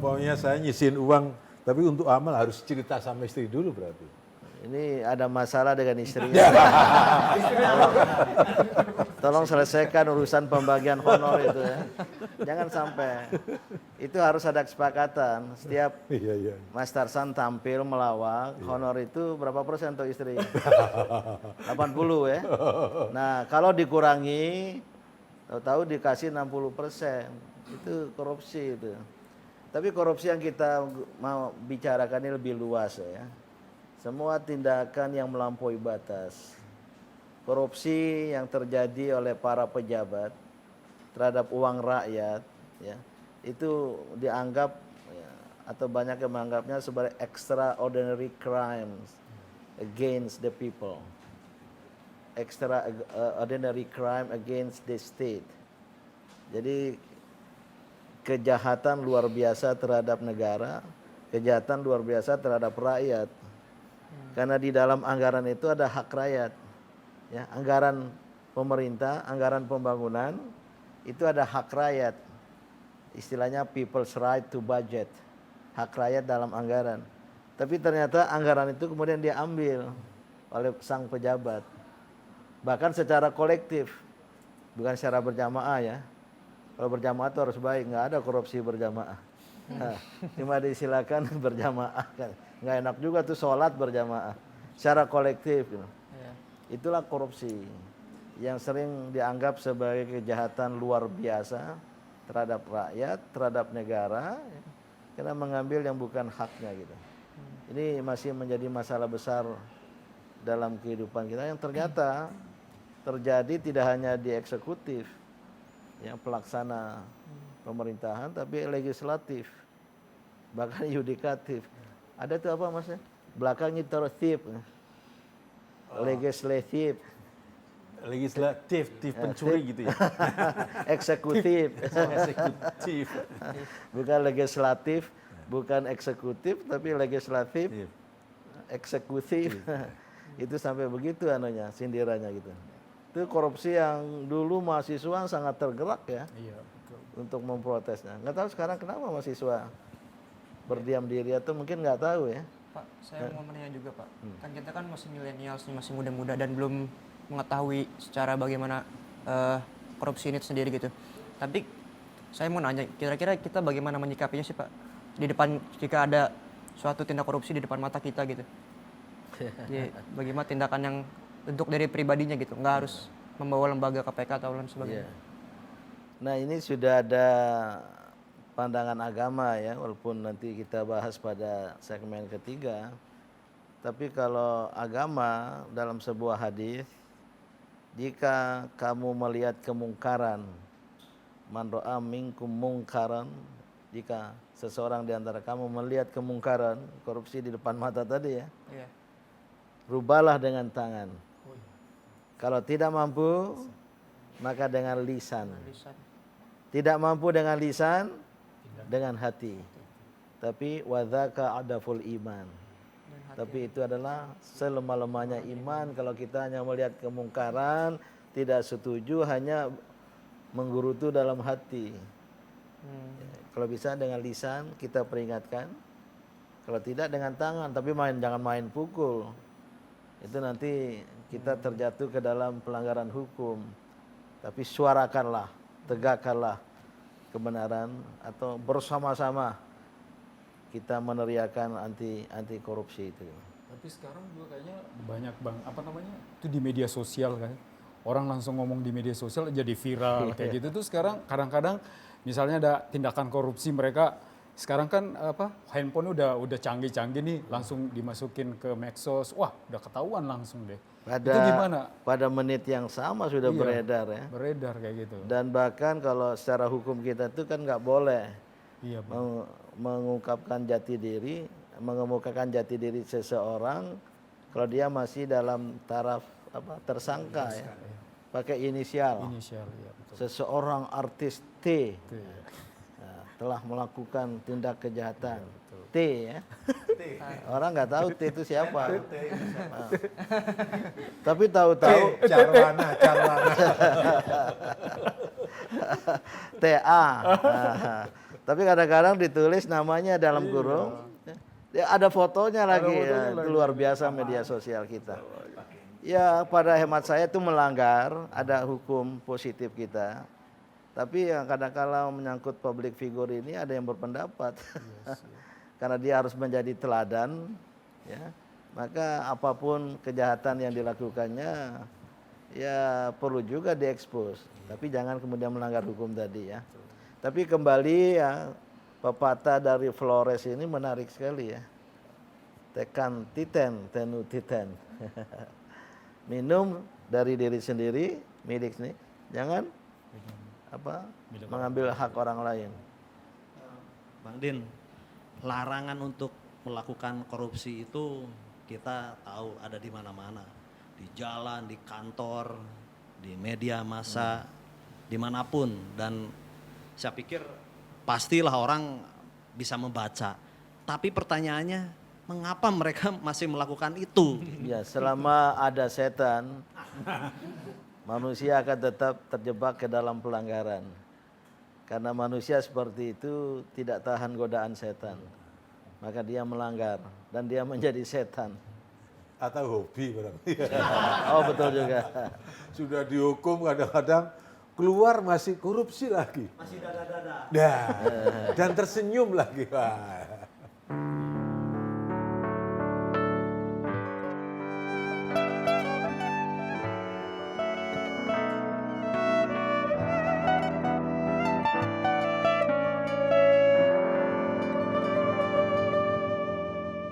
Umpamanya saya nyisihin uang, tapi untuk amal harus cerita sama istri dulu berarti. Ini ada masalah dengan istrinya. Tolong selesaikan urusan pembagian honor itu ya. Jangan sampai. Itu harus ada kesepakatan. Setiap Iya, iya. Mas Tarsan tampil melawak, honor itu berapa persen untuk istri? 80 ya. Nah, kalau dikurangi, tahu-tahu dikasih 60%. Itu korupsi itu. Tapi korupsi yang kita mau bicarakan ini lebih luas ya. Semua tindakan yang melampaui batas. Korupsi yang terjadi oleh para pejabat terhadap uang rakyat ya, itu dianggap ya, atau banyak yang menganggapnya sebagai extraordinary crimes against the people. Extraordinary crime against the state. Jadi kejahatan luar biasa terhadap negara, kejahatan luar biasa terhadap rakyat. Karena di dalam anggaran itu ada hak rakyat. Ya, anggaran pemerintah, anggaran pembangunan itu ada hak rakyat. Istilahnya people's right to budget. Hak rakyat dalam anggaran. Tapi ternyata anggaran itu kemudian diambil oleh sang pejabat. Bahkan secara kolektif. Bukan secara berjamaah ya. Kalau berjamaah itu harus baik, nggak ada korupsi berjamaah. Nah, cuma disilakan berjamaah kan. Nggak enak juga tuh sholat berjamaah. Secara kolektif gitu. Itulah korupsi yang sering dianggap sebagai kejahatan luar biasa terhadap rakyat, terhadap negara, karena mengambil yang bukan haknya gitu. Ini masih menjadi masalah besar dalam kehidupan kita yang ternyata terjadi tidak hanya di eksekutif, yang pelaksana pemerintahan, tapi legislatif, bahkan yudikatif. Ada tuh apa maksudnya? Belakangnya tertib. Legislatif, pencuri gitu ya. eksekutif, Eksekutif. bukan legislatif, bukan eksekutif, tapi legislatif, eksekutif. Itu sampai begitu anunya, sindirannya gitu. Itu korupsi yang dulu mahasiswa sangat tergerak ya, untuk memprotesnya. Nggak tahu sekarang kenapa mahasiswa berdiam diri atau mungkin nggak tahu ya. Pak, saya mau menanya juga Pak. Kan kita kan masih milenial, masih muda-muda dan belum mengetahui secara bagaimana korupsi ini sendiri gitu. Tapi saya mau nanya, kira-kira kita bagaimana menyikapinya sih Pak? Di depan jika ada suatu tindak korupsi di depan mata kita gitu. Jadi, bagaimana tindakan yang untuk dari pribadinya gitu, nggak harus membawa lembaga KPK atau lain sebagainya. Nah ini sudah ada pandangan agama ya, walaupun nanti kita bahas pada segmen ketiga. Tapi kalau agama dalam sebuah hadis, jika kamu melihat kemungkaran, man ra'a minkum mungkaran, jika seseorang di antara kamu melihat kemungkaran, korupsi di depan mata tadi ya, rubahlah dengan tangan. Kalau tidak mampu, maka dengan lisan. Tidak mampu dengan lisan, dengan hati. Tapi wadzaka adaful iman. Tapi itu adalah selemah-lemahnya iman. Kalau kita hanya melihat kemungkaran, tidak setuju, hanya menggerutu dalam hati. Kalau bisa dengan lisan kita peringatkan. Kalau tidak dengan tangan, tapi jangan main pukul. Itu nanti kita terjatuh ke dalam pelanggaran hukum. Tapi suarakanlah, tegakkanlah kebenaran, atau bersama-sama kita meneriakan anti korupsi itu. Tapi sekarang juga kayaknya banyak itu di media sosial kan. Orang langsung ngomong di media sosial jadi viral kayak gitu tuh sekarang kadang-kadang misalnya ada tindakan korupsi mereka sekarang kan handphone udah canggih-canggih nih langsung dimasukin ke medsos. Wah, udah ketahuan langsung deh. Itu gimana? Pada menit yang sama sudah beredar ya. Beredar kayak gitu. Dan bahkan kalau secara hukum kita itu kan nggak boleh mengungkapkan jati diri, mengemukakan jati diri seseorang kalau dia masih dalam taraf tersangka ya. Pakai inisial. Inisial ya, betul. Seseorang artis T. Telah melakukan tindak kejahatan. T ya. Orang nggak tahu T itu siapa. Tapi tahu-tahu Carwana. TA. Nah, tapi kadang-kadang ditulis namanya dalam kurung. Ya, ada fotonya lagi. Ya, itu luar biasa media sosial kita. Ya pada hemat saya itu melanggar, ada hukum positif kita. Tapi yang kadang-kala menyangkut public figure ini ada yang berpendapat. Karena dia harus menjadi teladan, ya. Maka apapun kejahatan yang dilakukannya ya perlu juga diekspos. Tapi jangan kemudian melanggar hukum tadi ya. Tapi kembali ya, pepatah dari Flores ini menarik sekali ya. Tekan titen, tenu titen. Minum dari diri sendiri, milik sendiri. Jangan mengambil hak orang lain. Bang Din, larangan untuk melakukan korupsi itu kita tahu ada di mana-mana. Di jalan, di kantor, di media massa, dimanapun. Dan saya pikir pastilah orang bisa membaca. Tapi pertanyaannya, mengapa mereka masih melakukan itu? Ya, selama ada setan, manusia akan tetap terjebak ke dalam pelanggaran. Karena manusia seperti itu tidak tahan godaan setan. Maka dia melanggar dan dia menjadi setan. Atau hobi barangkali. Oh betul juga. Sudah dihukum kadang-kadang keluar masih korupsi lagi. Masih dada-dada. Nah, dan tersenyum lagi. Wah.